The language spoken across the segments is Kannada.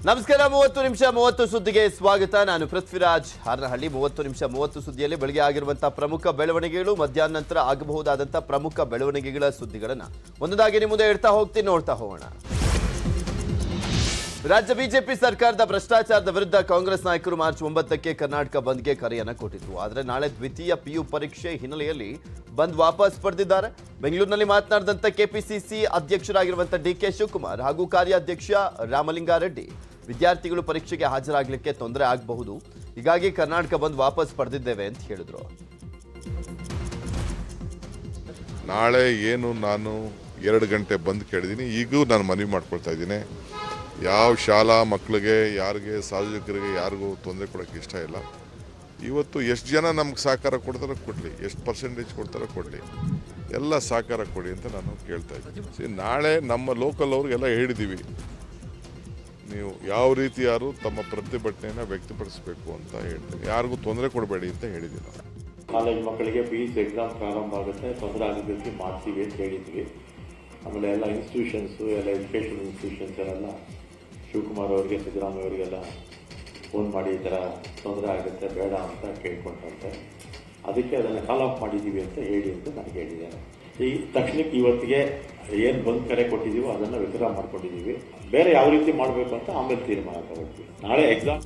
ನಮಸ್ಕಾರ 30 ನಿಮಿಷ 30 ಸುದ್ದಿಗೆ ಸ್ವಾಗತ. ನಾನು ಪೃಥ್ವಿರಾಜ್ ಹಾರನಹಳ್ಳಿ. 30 ನಿಮಿಷ 30 ಸುದ್ದಿಯಲ್ಲಿ ಬೆಳಗ್ಗೆ ಆಗಿರುವಂತಹ ಪ್ರಮುಖ ಬೆಳವಣಿಗೆಗಳು, ಮಧ್ಯಾಹ್ನ ನಂತರ ಆಗಬಹುದಾದಂತಹ ಪ್ರಮುಖ ಬೆಳವಣಿಗೆಗಳ ಸುದ್ದಿಗಳನ್ನು ಒಂದೊಂದಾಗಿ ನಿಮ್ಮ ಮುಂದೆ ಇಡ್ತಾ ಹೋಗ್ತೀನಿ, ನೋಡ್ತಾ ಹೋಗೋಣ. ರಾಜ್ಯ ಬಿಜೆಪಿ ಸರ್ಕಾರದ ಭ್ರಷ್ಟಾಚಾರದ ವಿರುದ್ಧ ಕಾಂಗ್ರೆಸ್ ನಾಯಕರು ಮಾರ್ಚ್ 9ಕ್ಕೆ ಕರ್ನಾಟಕ ಬಂದ್ಗೆ ಕರೆಯನ್ನು ಕೊಟ್ಟಿದ್ರು. ಆದರೆ ನಾಳೆ ದ್ವಿತೀಯ PU ಪರೀಕ್ಷೆ ಹಿನ್ನೆಲೆಯಲ್ಲಿ ಬಂದ್ ವಾಪಸ್ ಪಡೆದಿದ್ದಾರೆ. ಬೆಂಗಳೂರಿನಲ್ಲಿ ಮಾತನಾಡಿದಂಥ ಕೆಪಿಸಿಸಿ ಅಧ್ಯಕ್ಷರಾಗಿರುವಂಥ DK ಶಿವಕುಮಾರ್ ಹಾಗೂ ಕಾರ್ಯಾಧ್ಯಕ್ಷ ರಾಮಲಿಂಗಾರೆಡ್ಡಿ, ವಿದ್ಯಾರ್ಥಿಗಳು ಪರೀಕ್ಷೆಗೆ ಹಾಜರಾಗಲಿಕ್ಕೆ ತೊಂದರೆ ಆಗಬಹುದು, ಹೀಗಾಗಿ ಕರ್ನಾಟಕ ಬಂದ್ ವಾಪಸ್ ಪಡೆದಿದ್ದೇವೆ ಅಂತ ಹೇಳಿದ್ರು. ನಾಳೆ ಏನು ನಾನು 2 ಗಂಟೆ ಬಂದ್ ಕೇಳಿದ್ದೀನಿ. ಈಗೂ ನಾನು ಮನವಿ ಮಾಡ್ಕೊಳ್ತಾ ಇದ್ದೀನಿ, ಯಾವ ಶಾಲಾ ಮಕ್ಕಳಿಗೆ, ಯಾರಿಗೆ, ಸಾರ್ವಜನಿಕರಿಗೆ ಯಾರಿಗೂ ತೊಂದರೆ ಕೊಡೋಕ್ಕೆ ಇಷ್ಟ ಇಲ್ಲ. ಇವತ್ತು ಎಷ್ಟು ಜನ ನಮ್ಗೆ ಸಹಕಾರ ಕೊಡ್ತಾರೋ ಕೊಡಲಿ, ಎಷ್ಟು ಪರ್ಸೆಂಟೇಜ್ ಕೊಡ್ತಾರೋ ಕೊಡಲಿ, ಎಲ್ಲ ಸಹಕಾರ ಕೊಡಿ ಅಂತ ನಾನು ಕೇಳ್ತಾ ಇದ್ದೀನಿ. ನಾಳೆ ನಮ್ಮ ಲೋಕಲ್ ಅವ್ರಿಗೆಲ್ಲ ಹೇಳಿದ್ದೀವಿ, ನೀವು ಯಾವ ರೀತಿ ಯಾರು ತಮ್ಮ ಪ್ರತಿಭಟನೆಯನ್ನು ವ್ಯಕ್ತಪಡಿಸಬೇಕು ಅಂತ ಹೇಳ್ತೀನಿ, ಯಾರಿಗೂ ತೊಂದರೆ ಕೊಡಬೇಡಿ ಅಂತ ಹೇಳಿದ್ದೀನಿ. ಕಾಲೇಜ್ ಮಕ್ಕಳಿಗೆ PUC ಎಕ್ಸಾಮ್ ಪ್ರಾರಂಭ ಆಗುತ್ತೆ, ತೊಂದರೆ ಆಗೋದಕ್ಕೆ ಮಾಡ್ತೀವಿ ಅಂತ ಹೇಳಿದ್ವಿ. ಆಮೇಲೆ ಎಲ್ಲ ಇನ್ಸ್ಟಿಟ್ಯೂಷನ್ಸು, ಎಲ್ಲ ಎಜುಕೇಷನ್ ಇನ್ಸ್ಟಿಟ್ಯೂಷನ್ಸ್ ಎಲ್ಲ ಶಿವಕುಮಾರ್ ಅವರಿಗೆ, ಸಿದ್ದರಾಮಯ್ಯ ಅವರಿಗೆಲ್ಲ ಫೋನ್ ಮಾಡಿ ಈ ಥರ ತೊಂದರೆ ಆಗುತ್ತೆ, ಬೇಡ ಅಂತ ಕೇಳ್ಕೊಂಡ್ರಂತೆ. ಅದಕ್ಕೆ ಅದನ್ನು ಕಾಲ್ ಆಫ್ ಮಾಡಿದ್ದೀವಿ ಅಂತ ಹೇಳಿ ಅಂತ ನನಗೆ ಹೇಳಿದ್ದಾರೆ. ಈ ತಕ್ಷಣಕ್ಕೆ ಇವತ್ತಿಗೆ ಏನು ಬಂದ್ ಕರೆ ಕೊಟ್ಟಿದ್ದೀವೋ ಅದನ್ನು ವಿತ್ಡ್ರಾ ಮಾಡ್ಕೊಂಡಿದ್ದೀವಿ. ಬೇರೆ ಯಾವ ರೀತಿ ಮಾಡಬೇಕು ಅಂತ ಆಮೇಲೆ ತೀರ್ಮಾನ ತಗೊಳ್ತೀವಿ. ನಾಳೆ ಎಕ್ಸಾಮ್.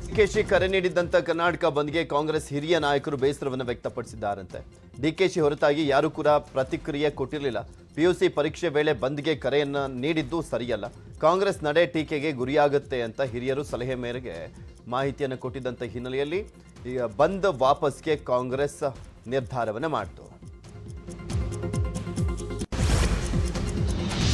ಡಿಕೆಶಿ ಕರೆ ನೀಡಿದ್ದಂಥ ಕರ್ನಾಟಕ ಬಂದ್ಗೆ ಕಾಂಗ್ರೆಸ್ ಹಿರಿಯ ನಾಯಕರು ಬೇಸರವನ್ನು ವ್ಯಕ್ತಪಡಿಸಿದ್ದಾರಂತೆ. ಡಿಕೆಶಿ ಹೊರತಾಗಿ ಯಾರೂ ಕೂಡ ಪ್ರತಿಕ್ರಿಯೆ ಕೊಟ್ಟಿರಲಿಲ್ಲ. PUC ಪರೀಕ್ಷೆ ವೇಳೆ ಬಂದ್ಗೆ ಕರೆಯನ್ನ ನೀಡಿದ್ದು ಸರಿಯಲ್ಲ, ಕಾಂಗ್ರೆಸ್ ನಡೆ ಟೀಕೆಗೆ ಗುರಿಯಾಗುತ್ತೆ ಅಂತ ಹಿರಿಯರು ಸಲಹೆ ಮೇರೆಗೆ ಮಾಹಿತಿಯನ್ನು ಕೊಟ್ಟಿದ್ದಂಥ ಹಿನ್ನೆಲೆಯಲ್ಲಿ ಈಗ ಬಂದ್ ವಾಪಸ್ಗೆ ಕಾಂಗ್ರೆಸ್ ನಿರ್ಧಾರವನ್ನು ಮಾಡಿತು.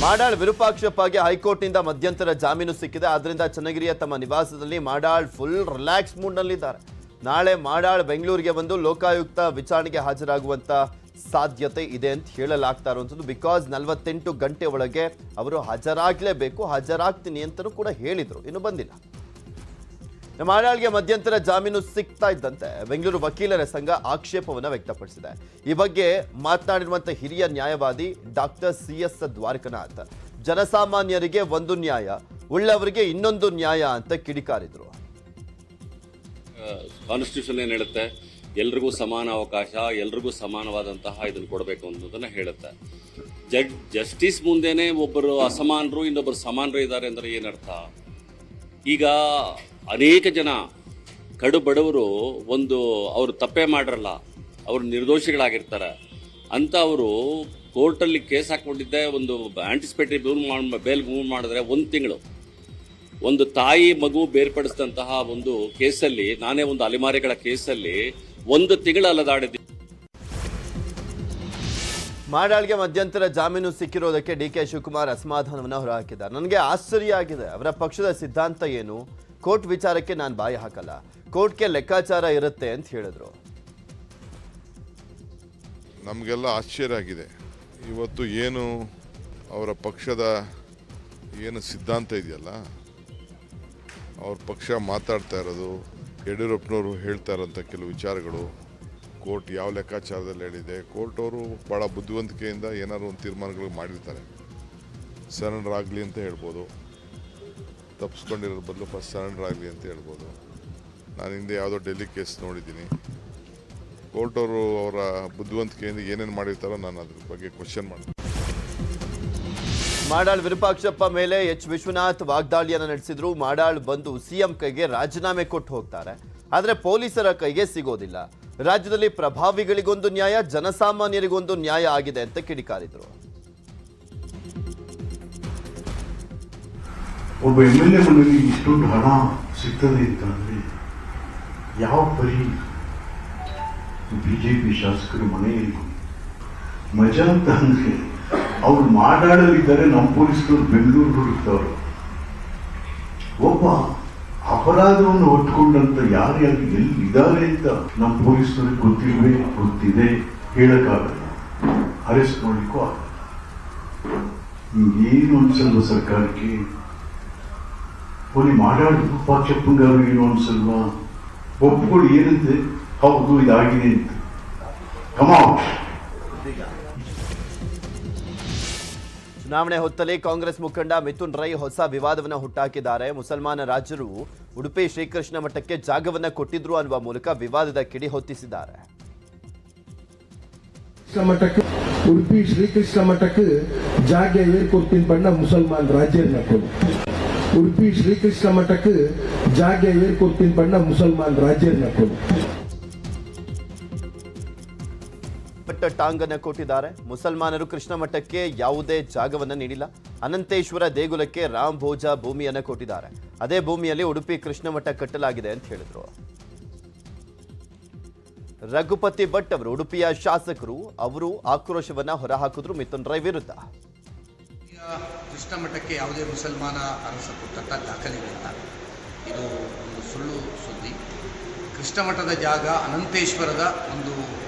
ಮಾಡಾಳ್ ವಿರೂಪಾಕ್ಷಪ್ಪಗೆ ಹೈಕೋರ್ಟ್ನಿಂದ ಮಧ್ಯಂತರ ಜಾಮೀನು ಸಿಕ್ಕಿದೆ. ಆದ್ದರಿಂದ ಚನ್ನಗಿರಿಯ ತಮ್ಮ ನಿವಾಸದಲ್ಲಿ ಮಾಡಾಳ್ ಫುಲ್ ರಿಲ್ಯಾಕ್ಸ್ ಮೂಡ್ನಲ್ಲಿದ್ದಾರೆ. ನಾಳೆ ಮಾಡಾಳ್ ಬೆಂಗಳೂರಿಗೆ ಬಂದು ಲೋಕಾಯುಕ್ತ ವಿಚಾರಣೆಗೆ ಹಾಜರಾಗುವಂತ ಸಾಧ್ಯತೆ ಇದೆ ಅಂತ ಹೇಳಲಾಗ್ತಾ ಇರುವಂಥದ್ದು. ಬಿಕಾಸ್ 48 ಗಂಟೆ ಒಳಗೆ ಅವರು ಹಾಜರಾಗಲೇಬೇಕು, ಹಾಜರಾಗ್ತೀನಿ ಅಂತಲೂ ಕೂಡ ಹೇಳಿದರು, ಇನ್ನು ಬಂದಿಲ್ಲ. ಮಾಡಾಳ್ಗೆ ಮಧ್ಯಂತರ ಜಾಮೀನು ಸಿಗ್ತಾ ಇದ್ದಂತೆ ಬೆಂಗಳೂರು ವಕೀಲರ ಸಂಘ ಆಕ್ಷೇಪವನ್ನು ವ್ಯಕ್ತಪಡಿಸಿದೆ. ಈ ಬಗ್ಗೆ ಮಾತನಾಡಿರುವಂತಹ ಹಿರಿಯ ನ್ಯಾಯವಾದಿ ಡಾಕ್ಟರ್ CS ದ್ವಾರಕನಾಥ್, ಜನಸಾಮಾನ್ಯರಿಗೆ ಒಂದು ನ್ಯಾಯ, ಉಳ್ಳವರಿಗೆ ಇನ್ನೊಂದು ನ್ಯಾಯ ಅಂತ ಕಿಡಿಕಾರಿದ್ರು. ಕಾನ್ಸ್ಟಿಟ್ಯೂಷನ್ ಏನ್ ಹೇಳುತ್ತೆ, ಎಲ್ರಿಗೂ ಸಮಾನ ಅವಕಾಶ, ಎಲ್ರಿಗೂ ಸಮಾನವಾದಂತಹ ಇದನ್ನು ಕೊಡಬೇಕು ಅನ್ನೋದನ್ನ ಹೇಳುತ್ತೆ. ಜಸ್ಟಿಸ್ ಮುಂದೆನೆ ಒಬ್ಬರು ಅಸಮಾನರು, ಇನ್ನೊಬ್ಬರು ಸಮಾನರು ಇದ್ದಾರೆ ಅಂದ್ರೆ ಏನರ್ಥ? ಈಗ ಅನೇಕ ಜನ ಕಡು ಬಡವರು ಅವರು ತಪ್ಪೇ ಮಾಡಿರಲ್ಲ, ಅವರು ನಿರ್ದೋಷಿಗಳಾಗಿರ್ತಾರೆ ಅಂತ ಅವರು ಕೋರ್ಟಲ್ಲಿ ಕೇಸ್ ಹಾಕೊಂಡಿದ್ದೆ, ಒಂದು ಆಂಟಿಸಿಪೇಟರಿ ಬೇಲ್ ಮೂವ್ ಮಾಡಿದ್ರೆ 1 ತಿಂಗಳು, ಒಂದು ತಾಯಿ ಮಗು ಬೇರ್ಪಡಿಸಿದಂತಹ ಒಂದು ಕೇಸಲ್ಲಿ, ನಾನೇ ಒಂದು ಅಲೆಮಾರಿಗಳ ಕೇಸಲ್ಲಿ 1 ತಿಂಗಳು ಅಲದಾಡಿದ್ದೆ. ಮಾಡಾಳ್ಗೆ ಮಧ್ಯಂತರ ಜಾಮೀನು ಸಿಕ್ಕಿರೋದಕ್ಕೆ DK ಶಿವಕುಮಾರ್ ಅಸಮಾಧಾನವನ್ನು ಹೊರಹಾಕಿದ್ದಾರೆ. ನನಗೆ ಆಶ್ಚರ್ಯ ಆಗಿದೆ, ಅವರ ಪಕ್ಷದ ಸಿದ್ಧಾಂತ ಏನು, ಕೋರ್ಟ್ ವಿಚಾರಕ್ಕೆ ನಾನು ಬಾಯಿ ಹಾಕಲ್ಲ, ಕೋರ್ಟ್ಗೆ ಲೆಕ್ಕಾಚಾರ ಇರುತ್ತೆ ಅಂತ ಹೇಳಿದ್ರು. ನಮಗೆಲ್ಲ ಆಶ್ಚರ್ಯ ಆಗಿದೆ. ಇವತ್ತು ಏನು ಅವರ ಪಕ್ಷದ ಏನು ಸಿದ್ಧಾಂತ ಇದೆಯಲ್ಲ, ಅವ್ರ ಪಕ್ಷ ಮಾತಾಡ್ತಾ ಇರೋದು, ಯಡಿಯೂರಪ್ಪನವರು ಹೇಳ್ತಾ ಇರೋಂಥ ಕೆಲವು ವಿಚಾರಗಳು ಕೋರ್ಟ್ ಯಾವ ಲೆಕ್ಕಾಚಾರದಲ್ಲಿ ಹೇಳಿದೆ. ಕೋರ್ಟ್ ಅವರು ಭಾಳ ಬುದ್ಧಿವಂತಿಕೆಯಿಂದ ಏನಾದ್ರು ಒಂದು ತೀರ್ಮಾನಗಳು ಮಾಡಿರ್ತಾರೆ. ಸರೆಂಡರ್ ಆಗಲಿ ಅಂತ ಹೇಳ್ಬೋದು, ತಪ್ಪಿಸ್ಕೊಂಡಿರೋ ಬದಲು ಫಸ್ಟ್ ಸರೆಂಡರ್ ಆಗಲಿ ಅಂತ ಹೇಳ್ಬೋದು. ನಾನು ಹಿಂದೆ ಯಾವುದೋ ಡೆಲ್ಲಿ ಕೇಸ್ ನೋಡಿದ್ದೀನಿ. ಕೋರ್ಟ್ ಅವರು ಅವರ ಬುದ್ಧಿವಂತಿಕೆಯಿಂದ ಏನೇನು ಮಾಡಿರ್ತಾರೋ ನಾನು ಅದ್ರ ಬಗ್ಗೆ ಕ್ವಶನ್ ಮಾಡ್ತೀನಿ. ಮಾಡಾಳ್ ವಿರೂಪಾಕ್ಷಪ್ಪ ಮೇಲೆ H ವಿಶ್ವನಾಥ್ ವಾಗ್ದಾಳಿಯನ್ನು ನಡೆಸಿದ್ರು. ಮಾಡಾಳ್ ಬಂದು CM ಕೈಗೆ ರಾಜೀನಾಮೆ ಕೊಟ್ಟು ಹೋಗ್ತಾರೆ, ಆದರೆ ಪೊಲೀಸರ ಕೈಗೆ ಸಿಗೋದಿಲ್ಲ. ರಾಜ್ಯದಲ್ಲಿ ಪ್ರಭಾವಿಗಳಿಗೊಂದು ನ್ಯಾಯ, ಜನಸಾಮಾನ್ಯರಿಗೊಂದು ನ್ಯಾಯ ಆಗಿದೆ ಅಂತ ಕಿಡಿಕಾರಿದ್ರು. ಒಬ್ಬ MLA ಮನೆಯಲ್ಲಿ ಇಷ್ಟೊಂದು ಹಣ ಸಿಗ್ತದೆ ಅಂತಂದ್ರೆ ಯಾವ ಪರಿ BJP ಶಾಸಕರ ಮನೆಯಲ್ಲಿ ಮಜಾ ಅಂತ ಅಂದ್ರೆ, ಅವ್ರು ಮಾಡಾಡಲಿದ್ದಾರೆ, ನಮ್ಮ ಪೊಲೀಸರು ಬೆಂಗಳೂರು ಹುಡುಕ್ತವ್ರು. ಒಬ್ಬ ಅಪರಾಧವನ್ನು ಹೊತ್ಕೊಂಡಂತ ಯಾರ್ಯಾರು ಎಲ್ಲಿ ಇದ್ದಾರೆ ಅಂತ ನಮ್ಮ ಪೊಲೀಸರಿಗೆ ಗೊತ್ತಿದೆ, ಹೇಳಕ್ಕಾಗಲ್ಲ, ಅರೆಸ್ಟ್ ಮಾಡ್ಲಿಕ್ಕೂ ಆಗಲ್ಲ. ಏನು ಅನ್ಸಲ್ವ ಸರ್ಕಾರಕ್ಕೆ? ಹೋಗಿ ಮಾಡಾಡ ವಿರೂಪಾಕ್ಷಪ್ಪಂಗಾರು ಏನು ಅನ್ಸಲ್ವಾ? ಒಪ್ಪುಗಳು ಏನಂತೆ, ಹೌದು ಇದಾಗಿದೆ ಅಂತ. Come out. ಚುನಾವಣೆ ಹೊತ್ತಲ್ಲಿ ಕಾಂಗ್ರೆಸ್ ಮುಖಂಡ ಮಿಥುನ್ ರೈ ಹೊಸ ವಿವಾದವನ್ನು ಹುಟ್ಟಾಕಿದ್ದಾರೆ. ಮುಸಲ್ಮಾನ ರಾಜರು ಉಡುಪಿ ಶ್ರೀಕೃಷ್ಣ ಮಠಕ್ಕೆ ಜಾಗವನ್ನ ಕೊಟ್ಟಿದ್ರು ಅನ್ನುವ ಮೂಲಕ ವಿವಾದದ ಕಿಡಿ ಹೊತ್ತಿಸಿದ್ದಾರೆ. ಉಡುಪಿ ಶ್ರೀಕೃಷ್ಣ ಮಠಕ್ಕೆ ಜಾಗ ಏರ್ಕೊಡ್ತೀನಿ ಪಣ್ಣ ಮುಸಲ್ಮಾನ್ ರಾಜ್ಯನ ಕೊಡು. ಉಡುಪಿ ಶ್ರೀಕೃಷ್ಣ ಮಠಕ್ಕೆ ಜಾಗ ಏರ್ಕೊಡ್ತೀನಿ ಪಣ್ಣ ಮುಸಲ್ಮಾನ್ ರಾಜ್ಯನ ಕೊಡು. ಟಾಂಗನ್ನ ಕೊಟ್ಟಿದ್ದಾರೆ. ಮುಸಲ್ಮಾನರು ಕೃಷ್ಣ ಮಠಕ್ಕೆ ಯಾವುದೇ ಜಾಗವನ್ನ ನೀಡಿಲ್ಲ. ಅನಂತೇಶ್ವರ ದೇಗುಲಕ್ಕೆ ರಾಮ್ ಭೋಜ ಭೂಮಿಯನ್ನ ಕೊಟ್ಟಿದ್ದಾರೆ. ಅದೇ ಭೂಮಿಯಲ್ಲಿ ಉಡುಪಿ ಕೃಷ್ಣ ಮಠ ಕಟ್ಟಲಾಗಿದೆ ಅಂತ ಹೇಳಿದ್ರು. ರಘುಪತಿ ಭಟ್ ಅವರು ಉಡುಪಿಯ ಶಾಸಕರು, ಅವರು ಆಕ್ರೋಶವನ್ನ ಹೊರಹಾಕಿದ್ರು ಮಿಥುನ್ ರೈ ವಿರುದ್ಧ. ಕೃಷ್ಣ ಮಠಕ್ಕೆ ಯಾವುದೇ ಮುಸಲ್ಮಾನ ಅರಸ ಕೊಟ್ಟಂತ ದಾಖಲೆಗಳಿಲ್ಲ. ಇದು ಒಂದು ಸುಳ್ಳು ಸುದ್ದಿ. ಕೃಷ್ಣ ಮಠದ ಜಾಗ ಅನಂತೇಶ್ವರದ ಒಂದು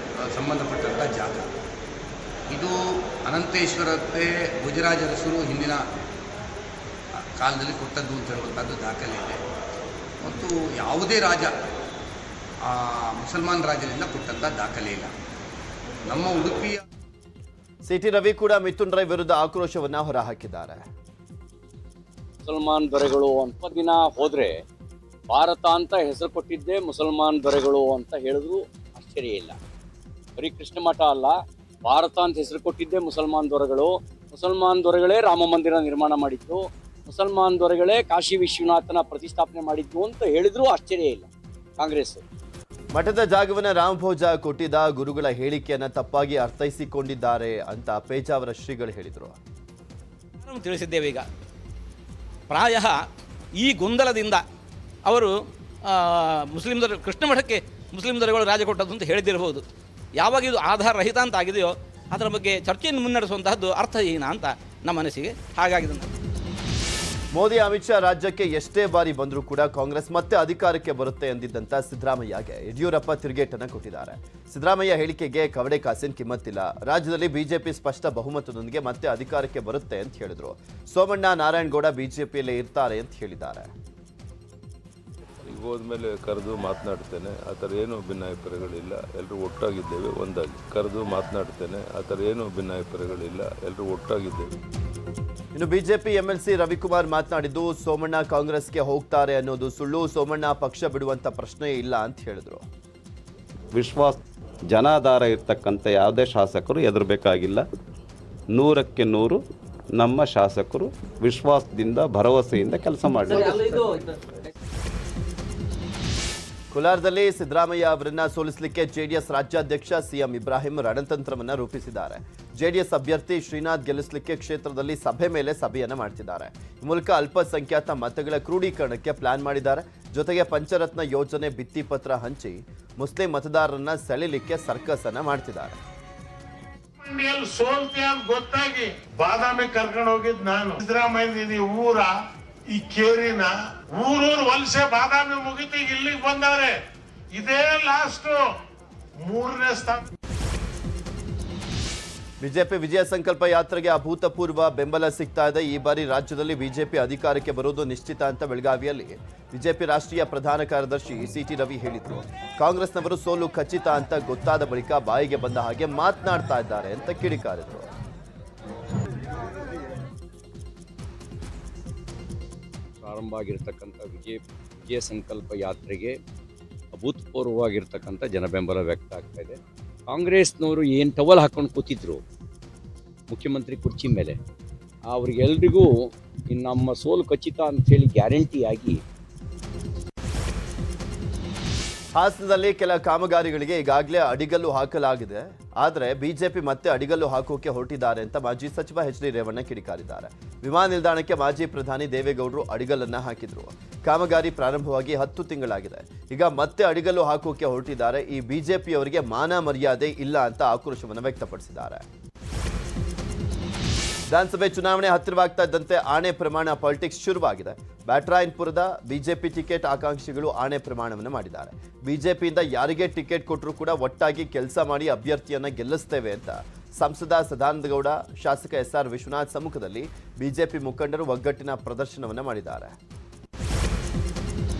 ಸಂಬಂಧಪಟ್ಟಂಥ ಜಾಗ. ಇದು ಅನಂತೇಶ್ವರಕ್ಕೆ ಗುಜರಾಜ ಅರಸರು ಹಿಂದಿನ ಕಾಲದಲ್ಲಿ ಕೊಟ್ಟದ್ದು ಅಂತ ಹೇಳುವಂಥದ್ದು ದಾಖಲೆ ಇದೆ. ಮತ್ತು ಯಾವುದೇ ರಾಜ ಮುಸಲ್ಮಾನ್ ರಾಜರಿಂದ ಕೊಟ್ಟಂಥ ದಾಖಲೆ ಇಲ್ಲ. ನಮ್ಮ ಉಡುಪಿಯ ಸಿಟಿ ರವಿ ಕೂಡ ಮಿಥುನ್ ರೈ ವಿರುದ್ಧ ಆಕ್ರೋಶವನ್ನ ಹೊರಹಾಕಿದ್ದಾರೆ. ಮುಸಲ್ಮಾನ್ ದೊರೆಗಳು ಅಂತ ದಿನ ಹೋದ್ರೆ ಭಾರತ ಅಂತ ಹೆಸರು ಕೊಟ್ಟಿದ್ದೇ ಮುಸಲ್ಮಾನ್ ದೊರೆಗಳು ಅಂತ ಹೇಳಿದ್ರು ಆಶ್ಚರ್ಯ ಇಲ್ಲ. ಬರೀ ಕೃಷ್ಣ ಮಠ ಅಲ್ಲ, ಭಾರತ ಅಂತ ಹೆಸರು ಕೊಟ್ಟಿದ್ದೇ ಮುಸಲ್ಮಾನ್ ದೊರೆಗಳು. ಮುಸಲ್ಮಾನ್ ದೊರೆಗಳೇ ರಾಮ ಮಂದಿರ ನಿರ್ಮಾಣ ಮಾಡಿದ್ರು, ಮುಸಲ್ಮಾನ್ ದೊರೆಗಳೇ ಕಾಶಿ ವಿಶ್ವನಾಥನ ಪ್ರತಿಷ್ಠಾಪನೆ ಮಾಡಿದ್ರು ಅಂತ ಹೇಳಿದ್ರು ಆಶ್ಚರ್ಯ ಇಲ್ಲ ಕಾಂಗ್ರೆಸ್. ಮಠದ ಜಾಗವನ್ನ ರಾಮಭೋಜ ಕೊಟ್ಟಿದ್ದ ಗುರುಗಳ ಹೇಳಿಕೆಯನ್ನ ತಪ್ಪಾಗಿ ಅರ್ಥೈಸಿಕೊಂಡಿದ್ದಾರೆ ಅಂತ ಪೇಜಾವರ ಶ್ರೀಗಳು ಹೇಳಿದರು. ತಿಳಿಸಿದ್ದೇವೆ. ಈಗ ಪ್ರಾಯ ಈ ಗೊಂದಲದಿಂದ ಅವರು ಮುಸ್ಲಿಂ ದೊರೆ ಕೃಷ್ಣ ಮಠಕ್ಕೆ ಮುಸ್ಲಿಂ ದೊರೆಗಳು ರಾಜ ಕೊಟ್ಟದ್ದು ಅಂತ ಹೇಳಿದಿರಬಹುದು. ಯಾವಾಗ ಇದು ಆಧಾರ ರಹಿತ ಅಂತ ಆಗಿದೆಯೋ ಅದರ ಬಗ್ಗೆ ಚರ್ಚೆಯನ್ನು ಮುನ್ನಡೆಸುವಂತಹದ್ದು ಅರ್ಥಹೀನ ಅಂತ ನಮ್ಮ ಮನಸ್ಸಿಗೆ ಹಾಗಾಗಿದೆ. ಮೋದಿ ಅಮಿತ್ ಶಾ ರಾಜ್ಯಕ್ಕೆ ಎಷ್ಟೇ ಬಾರಿ ಬಂದರೂ ಕೂಡ ಕಾಂಗ್ರೆಸ್ ಮತ್ತೆ ಅಧಿಕಾರಕ್ಕೆ ಬರುತ್ತೆ ಎಂದಿದ್ದಂತ ಸಿದ್ದರಾಮಯ್ಯಗೆ ಯಡಿಯೂರಪ್ಪ ತಿರುಗೇಟನ್ನು ಕೊಟ್ಟಿದ್ದಾರೆ. ಸಿದ್ದರಾಮಯ್ಯ ಹೇಳಿಕೆಗೆ ಕವಡೆ ಕಾಸಿನ ಕಿಮ್ಮತ್ತಿಲ್ಲ. ರಾಜ್ಯದಲ್ಲಿ ಬಿಜೆಪಿ ಸ್ಪಷ್ಟ ಬಹುಮತದೊಂದಿಗೆ ಮತ್ತೆ ಅಧಿಕಾರಕ್ಕೆ ಬರುತ್ತೆ ಅಂತ ಹೇಳಿದ್ರು. ಸೋಮಣ್ಣ ನಾರಾಯಣಗೌಡ ಬಿಜೆಪಿಯಲ್ಲೇ ಇರ್ತಾರೆ ಅಂತ ಹೇಳಿದ್ದಾರೆ. ಈಗ ಹೋದ್ಮೇಲೆ ಕರೆದು ಮಾತನಾಡ್ತೇನೆ, ಆ ಥರ ಏನು ಭಿನ್ನಾಭಿಪ್ರಾಯಗಳಿಲ್ಲ, ಎಲ್ಲರೂ ಒಟ್ಟಾಗಿದ್ದೇವೆ, ಒಂದಾಗಿ ಕರೆದು ಮಾತನಾಡ್ತೇನೆ, ಆ ಥರ ಏನು ಭಿನ್ನಾಭಿಪ್ರಾಯಗಳಿಲ್ಲ, ಎಲ್ಲರೂ ಒಟ್ಟಾಗಿದ್ದೇವೆ. ಇನ್ನು ಬಿಜೆಪಿ ಎಂಎಲ್ಸಿ ರವಿಕುಮಾರ್ ಮಾತನಾಡಿದ್ದು, ಸೋಮಣ್ಣ ಕಾಂಗ್ರೆಸ್ಗೆ ಹೋಗ್ತಾರೆ ಅನ್ನೋದು ಸುಳ್ಳು, ಸೋಮಣ್ಣ ಪಕ್ಷ ಬಿಡುವಂತ ಪ್ರಶ್ನೆ ಇಲ್ಲ ಅಂತ ಹೇಳಿದ್ರು. ವಿಶ್ವಾಸ ಜನಾಧಾರ ಇರ್ತಕ್ಕಂಥ ಯಾವುದೇ ಶಾಸಕರು ಹೆದರಬೇಕಾಗಿಲ್ಲ. 100ಕ್ಕೆ 100 ನಮ್ಮ ಶಾಸಕರು ವಿಶ್ವಾಸದಿಂದ ಭರವಸೆಯಿಂದ ಕೆಲಸ ಮಾಡಿದ್ದಾರೆ. ಕೋಲಾರದಲ್ಲಿ ಸಿದ್ದರಾಮಯ್ಯ ಅವರನ್ನ ಸೋಲಿಸಲಿಕ್ಕೆ ಜೆಡಿಎಸ್ ರಾಜ್ಯಾಧ್ಯಕ್ಷ ಸಿಎಂ ಇಬ್ರಾಹಿಂ ರಣತಂತ್ರವನ್ನ ರೂಪಿಸಿದ್ದಾರೆ. ಜೆಡಿಎಸ್ ಅಭ್ಯರ್ಥಿ ಶ್ರೀನಾಥ್ ಗೆಲ್ಲಿಸಲಿಕ್ಕೆ ಕ್ಷೇತ್ರದಲ್ಲಿ ಸಭೆ ಮೇಲೆ ಸಭೆಯನ್ನ ಮಾಡ್ತಿದ್ದಾರೆ. ಈ ಮೂಲಕ ಅಲ್ಪಸಂಖ್ಯಾತ ಮತಗಳ ಕ್ರೋಢೀಕರಣಕ್ಕೆ ಪ್ಲಾನ್ ಮಾಡಿದ್ದಾರೆ. ಜೊತೆಗೆ ಪಂಚರತ್ನ ಯೋಜನೆ ಭಿತ್ತಿಪತ್ರ ಹಂಚಿ ಮುಸ್ಲಿಂ ಮತದಾರರನ್ನ ಸೆಳೆಯಲಿಕ್ಕೆ ಸರ್ಕಸ್ ಅನ್ನ ಮಾಡ್ತಿದ್ದಾರೆ. ಸೋಲ್ತೆ ಅಂತ ಗೊತ್ತಾಗಿ ಬಾದಾಮಿ ಕರ್ಕೊಂಡು ಹೋಗಿದ್ ನಾನು. ಸಿದ್ದರಾಮಯ್ಯ ಊರ ಈ ಕೇರಿನ ಊರೂರು ವಲಸೆ ಬಾದಾಮಿ ಮುಗಿತು, ಇಲ್ಲಿಗೆ ಬಂದವ್ರೆ. ಇದೇ ಲಾಸ್ಟ್ 3ನೇ ಸ್ಥಾನ. ಬಿಜೆಪಿ ವಿಜಯ ಸಂಕಲ್ಪ ಯಾತ್ರೆಗೆ ಅಭೂತಪೂರ್ವ ಬೆಂಬಲ ಸಿಗ್ತಾ ಇದೆ. ಈ ಬಾರಿ ರಾಜ್ಯದಲ್ಲಿ ಬಿಜೆಪಿ ಅಧಿಕಾರಕ್ಕೆ ಬರೋದು ನಿಶ್ಚಿತ ಅಂತ ಬೆಳಗಾವಿಯಲ್ಲಿ ಬಿಜೆಪಿ ರಾಷ್ಟ್ರೀಯ ಪ್ರಧಾನ ಕಾರ್ಯದರ್ಶಿ ಸಿಟಿ ರವಿ ಹೇಳಿದ್ರು. ಕಾಂಗ್ರೆಸ್ನವರು ಸೋಲು ಖಚಿತ ಅಂತ ಗೊತ್ತಾದ ಬಳಿಕ ಬಾಯಿಗೆ ಬಂದ ಹಾಗೆ ಮಾತನಾಡ್ತಾ ಇದ್ದಾರೆ ಅಂತ ಕಿಡಿಕಾರಿದ್ರು. ಪ್ರಾರಂಭ ಆಗಿರ್ತಕ್ಕಂಥ ವಿಜಯ ಸಂಕಲ್ಪ ಯಾತ್ರೆಗೆ ಅಭೂತಪೂರ್ವವಾಗಿರ್ತಕ್ಕಂಥ ಜನಬೆಂಬಲ ವ್ಯಕ್ತ ಆಗ್ತಾ ಇದೆ. ಕಾಂಗ್ರೆಸ್ನವರು ಏನು ಟವಲ್ ಹಾಕೊಂಡು ಕೂತಿದ್ರು ಮುಖ್ಯಮಂತ್ರಿ ಕುರ್ಚಿ ಮೇಲೆ, ಅವ್ರಿಗೆಲ್ರಿಗೂ ನಮ್ಮ ಸೋಲು ಖಚಿತ ಅಂಥೇಳಿ ಗ್ಯಾರಂಟಿಯಾಗಿ ಹಾಸನದಲ್ಲಿ ಕೆಲ ಕಾಮಗಾರಿಗಳಿಗೆ ಈಗಾಗಲೇ ಅಡಿಗಲ್ಲು ಹಾಕಲಾಗಿದೆ. ಆದರೆ ಬಿಜೆಪಿ ಮತ್ತೆ ಅಡಿಗಲ್ಲು ಹಾಕೋಕೆ ಹೊರಟಿದ್ದಾರೆ ಅಂತ ಮಾಜಿ ಸಚಿವ ಎಚ್ ಡಿ ರೇವಣ್ಣ ಕಿಡಿಕಾರಿದ್ದಾರೆ. ವಿಮಾನ ನಿಲ್ದಾಣಕ್ಕೆ ಮಾಜಿ ಪ್ರಧಾನಿ ದೇವೇಗೌಡರು ಅಡಿಗಲ್ಲನ್ನ ಹಾಕಿದ್ರು. ಕಾಮಗಾರಿ ಪ್ರಾರಂಭವಾಗಿ 10 ತಿಂಗಳಾಗಿದೆ. ಈಗ ಮತ್ತೆ ಅಡಿಗಲ್ಲು ಹಾಕೋಕೆ ಹೊರಟಿದ್ದಾರೆ. ಈ ಬಿಜೆಪಿಯವರಿಗೆ ಮಾನ ಮರ್ಯಾದೆ ಇಲ್ಲ ಅಂತ ಆಕ್ರೋಶವನ್ನು ವ್ಯಕ್ತಪಡಿಸಿದ್ದಾರೆ. ವಿಧಾನಸಭೆ ಚುನಾವಣೆ ಹತ್ತಿರವಾಗ್ತಾ ಇದ್ದಂತೆ ಆಣೆ ಪ್ರಮಾಣ ಪಾಲಿಟಿಕ್ಸ್ ಶುರುವಾಗಿದೆ. ಬ್ಯಾಟರಾಯನ್ಪುರದ ಬಿಜೆಪಿ ಟಿಕೆಟ್ ಆಕಾಂಕ್ಷಿಗಳು ಆಣೆ ಪ್ರಮಾಣವನ್ನು ಮಾಡಿದ್ದಾರೆ. ಬಿಜೆಪಿಯಿಂದ ಯಾರಿಗೆ ಟಿಕೆಟ್ ಕೊಟ್ಟರೂ ಕೂಡ ಒಟ್ಟಾಗಿ ಕೆಲಸ ಮಾಡಿ ಅಭ್ಯರ್ಥಿಯನ್ನ ಗೆಲ್ಲಿಸ್ತೇವೆ ಅಂತ ಸಂಸದ ಸದಾನಂದಗೌಡ, ಶಾಸಕ SR ವಿಶ್ವನಾಥ್ ಸಮ್ಮುಖದಲ್ಲಿ ಬಿಜೆಪಿ ಮುಖಂಡರು ಒಗ್ಗಟ್ಟಿನ ಪ್ರದರ್ಶನವನ್ನು ಮಾಡಿದ್ದಾರೆ.